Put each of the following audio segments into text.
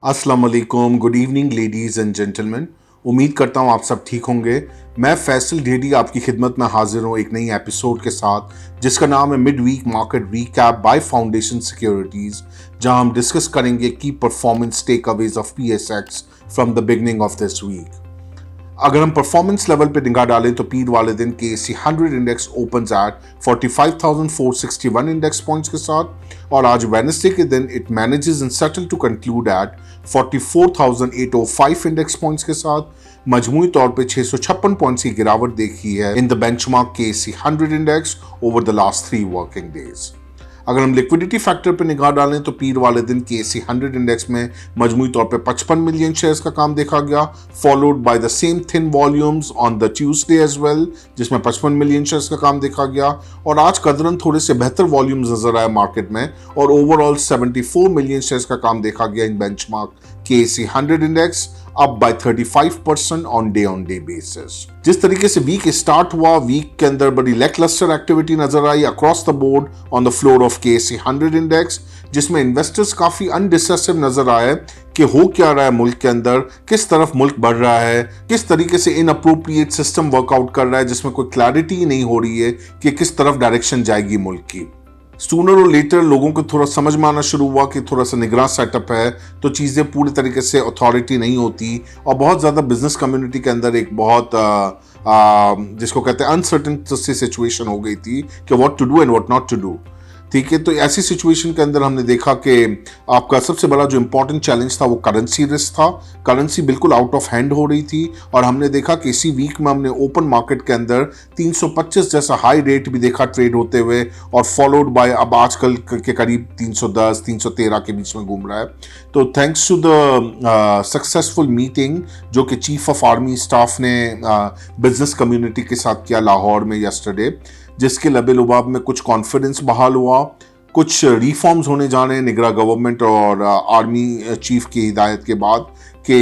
अस्सलाम वालेकुम, good evening ladies and gentleman. उम्मीद करता हूँ आप सब ठीक होंगे। मैं फैसल ढेडी आपकी खिदमत में हाजिर हूँ एक नई एपिसोड के साथ जिसका नाम है mid week market recap by foundation securities, जहां हम डिस्कस करेंगे की performance takeaways of PSX from the beginning of this week. अगर हम परफॉर्मेंस लेवल पे निगाह डालें तो पीर वाले दिन के C 100 index open at 45,461 index points के साथ, और आज वेडनेसडे के दिन it manages in settle to conclude at 44,805 index points के साथ। मजमूई तौर पे 656 पॉइंट्स की गिरावट देखी है इन द बेंचमार्क के C 100 index over the last 3 working days. अगर हम लिक्विडिटी फैक्टर पर निगाह डालें तो पीर वाले दिन के सी 100 इंडेक्स में मजमूई तौर पे 55 मिलियन शेयर्स का काम देखा गया, followed by the same thin volumes on the Tuesday as well, जिसमें 55 मिलियन शेयर्स का काम देखा गया। और आज कदरन थोड़े से बेहतर वॉल्यूम्स नजर आए मार्केट में और ओवरऑल 74 मिलियन शेयर्स का काम देखा गया इन बेंचमार्क के C 100 index, up by 35% on day basis. जिस तरीके से वीक स्टार्ट हुआ, वीक के अंदर बड़ी लैकलस्टर एक्टिविटी नजर आई across the board on the floor of KSC 100 index, जिसमें इन्वेस्टर्स काफी अनडिसेसिव नजर आए कि हो क्या रहा है मुल्क के अंदर, किस तरफ मुल्क बढ़ रहा है, किस तरीके से इनअप्रोप्रिएट सिस्टम वर्कआउट कर रहा है जिसमें कोई क्लैरिटी नहीं हो रही है कि किस तरफ डायरेक्शन जाएगी मुल्क की। सूनर और लेटर लोगों को थोड़ा समझ में आना शुरू हुआ कि थोड़ा सा निगरान सेटअप है तो चीज़ें पूरी तरीके से अथॉरिटी नहीं होती, और बहुत ज़्यादा बिजनेस कम्युनिटी के अंदर एक बहुत जिसको कहते हैं अनसर्टन सी सिचुएशन हो गई थी कि what to do and what not to do. ठीक है, तो ऐसी सिचुएशन के अंदर हमने देखा कि आपका सबसे बड़ा जो इंपॉर्टेंट चैलेंज था वो करेंसी रिस्क था। करेंसी बिल्कुल आउट ऑफ हैंड हो रही थी और हमने देखा कि इसी वीक में हमने ओपन मार्केट के अंदर 325 जैसा हाई रेट भी देखा ट्रेड होते हुए, और फॉलोड बाय अब आजकल के करीब 310 313 के बीच में घूम रहा है। तो thanks to the successful meeting जो कि चीफ ऑफ आर्मी स्टाफ ने बिजनेस कम्युनिटी के साथ किया लाहौर में यस्टरडे, जिसके लबे-लुबाब में कुछ कॉन्फिडेंस बहाल हुआ, कुछ रिफॉर्म्स होने जा रहे हैं निगरा गवर्नमेंट और आर्मी चीफ की हिदायत के बाद कि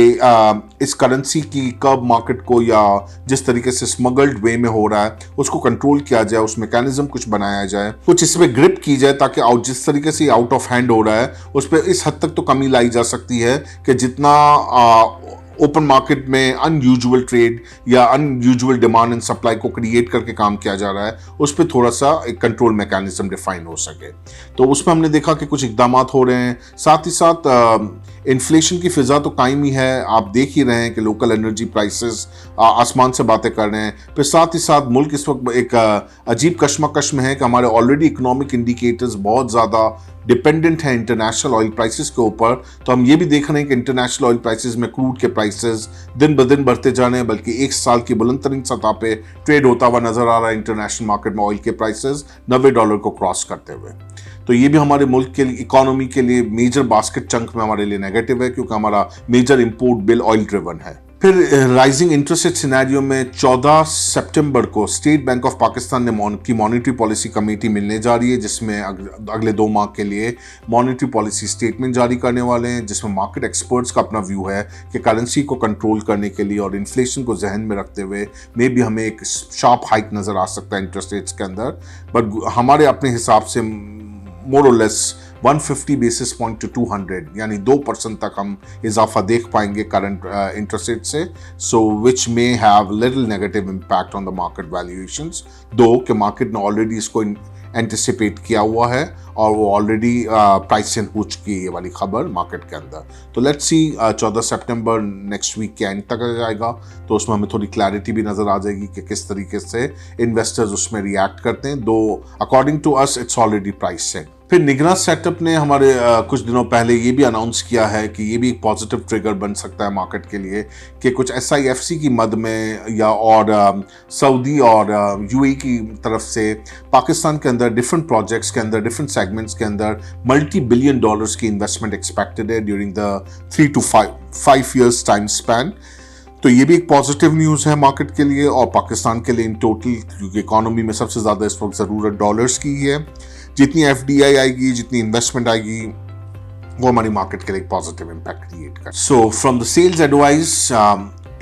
इस करेंसी की कब मार्केट को या जिस तरीके से स्मगल्ड वे में हो रहा है उसको कंट्रोल किया जाए, उस मैकेनिज्म कुछ बनाया जाए, कुछ इसमें ग्रिप की जाए ताकि जिस तरीके से आउट ऑफ हैंड हो रहा है उस पर इस हद तक तो कमी लाई जा सकती है कि जितना ओपन मार्केट में अनयूजुअल ट्रेड या अनयूजुअल डिमांड एंड सप्लाई को क्रिएट करके काम किया जा रहा है उस पर थोड़ा सा एक कंट्रोल मैकेनिज्म डिफाइन हो सके। तो उसमें हमने देखा कि कुछ इकदाम हो रहे हैं, साथ ही साथ इन्फ्लेशन की फिजा तो कायम ही है। आप देख ही रहे हैं कि लोकल एनर्जी प्राइसेस आसमान से बातें कर रहे हैं। फिर साथ ही साथ मुल्क इस वक्त एक अजीब कश्मकश में है कि हमारे ऑलरेडी इकोनॉमिक इंडिकेटर्स बहुत ज़्यादा डिपेंडेंट हैं इंटरनेशनल ऑयल प्राइसेस के ऊपर। तो हम ये भी देख रहे हैं कि इंटरनेशनल ऑयल प्राइसेस में क्रूड के प्राइसेस दिन ब दिन बढ़ते जा रहे हैं, बल्कि एक साल की बुलंद तरीन सतह पे ट्रेड होता हुआ नजर आ रहा है इंटरनेशनल मार्केट में ऑयल के प्राइसेस $90 को क्रॉस करते हुए। तो ये भी हमारे मुल्क के लिए इकोनॉमी के लिए मेजर बास्केट चंक में हमारे लिए नेगेटिव है, क्योंकि हमारा major import bill oil driven है। फिर राइजिंग इंटरेस्ट रेट सिनेरियो में 14 सितंबर को स्टेट बैंक ऑफ पाकिस्तान की मॉनेटरी पॉलिसी कमेटी मिलने जा रही है, जिसमें अगले 2 माह के लिए मॉनेटरी पॉलिसी स्टेटमेंट जारी करने वाले हैं, जिसमें मार्केट एक्सपर्ट्स का अपना व्यू है कि करेंसी को कंट्रोल करने के लिए और इन्फ्लेशन को जहन में रखते हुए मे भी हमें एक शार्प हाइक नज़र आ सकता है इंटरेस्ट रेट्स के अंदर। बट हमारे अपने हिसाब से मोर और लेस 150 बेसिस पॉइंट टू 200 यानी 2% तक हम इजाफा देख पाएंगे करंट इंटरेस्ट रेट से, so which may have little negative impact on the market valuations, though कि मार्केट ने ऑलरेडी इसको एंटिसिपेट किया हुआ है और वो ऑलरेडी प्राइस इन हो चुकी है ये वाली खबर मार्केट के अंदर। तो लेट्स सी 14 सितंबर नेक्स्ट वीक के एंड तक आ जाएगा, तो उसमें हमें थोड़ी क्लैरिटी भी नज़र आ जाएगी कि किस तरीके से इन्वेस्टर्स उसमें रिएक्ट करते हैं, दो according to us it's already price set. फिर निगरान सेटअप ने हमारे कुछ दिनों पहले ये भी अनाउंस किया है कि ये भी एक पॉजिटिव ट्रिगर बन सकता है मार्केट के लिए कि कुछ SIFC की मद में या और सऊदी और UAE की तरफ से पाकिस्तान के अंदर डिफरेंट प्रोजेक्ट्स के अंदर डिफरेंट सेगमेंट्स के अंदर $multi-billion की इन्वेस्टमेंट एक्सपेक्टेड है during the 3 to 5 years time span. तो ये भी एक पॉजिटिव न्यूज़ है मार्केट के लिए और पाकिस्तान के लिए इन टोटल, क्योंकि इकोनॉमी में सबसे ज़्यादा इस वक्त ज़रूरत डॉलर्स की ही है। जितनी FDI आएगी, जितनी इन्वेस्टमेंट आएगी, वो हमारी मार्केट के लिए एक पॉजिटिव इम्पैक्ट क्रिएट कर। So from the sales advice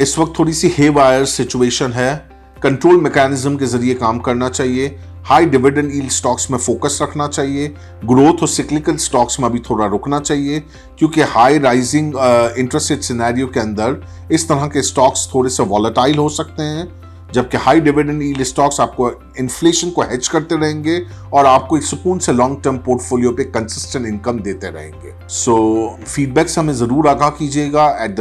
इस वक्त थोड़ी सी हे वायर सिचुएशन है, कंट्रोल मैकेनिज्म के जरिए काम करना चाहिए। हाई डिविडेंड यील्ड स्टॉक्स में फोकस रखना चाहिए। ग्रोथ और सिक्लिकल स्टॉक्स में अभी थोड़ा रुकना चाहिए, क्योंकि high rising interest rate scenario के अंदर इस तरह के स्टॉक्स थोड़े से वॉलेटाइल हो सकते हैं, जबकि हाई डिविडेंड यील्ड स्टॉक्स आपको इन्फ्लेशन को हेज करते रहेंगे और आपको एक सुकून से लॉन्ग टर्म पोर्टफोलियो पे कंसिस्टेंट इनकम देते रहेंगे। सो फीडबैक से हमें जरूर आगाह कीजिएगा at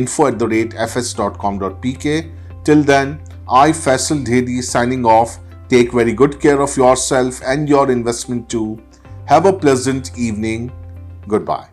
info@fs.com.pk। Till then, I Faisal Dhedi signing off. Take very good care of yourself and your investment too. Have a pleasant evening. Goodbye.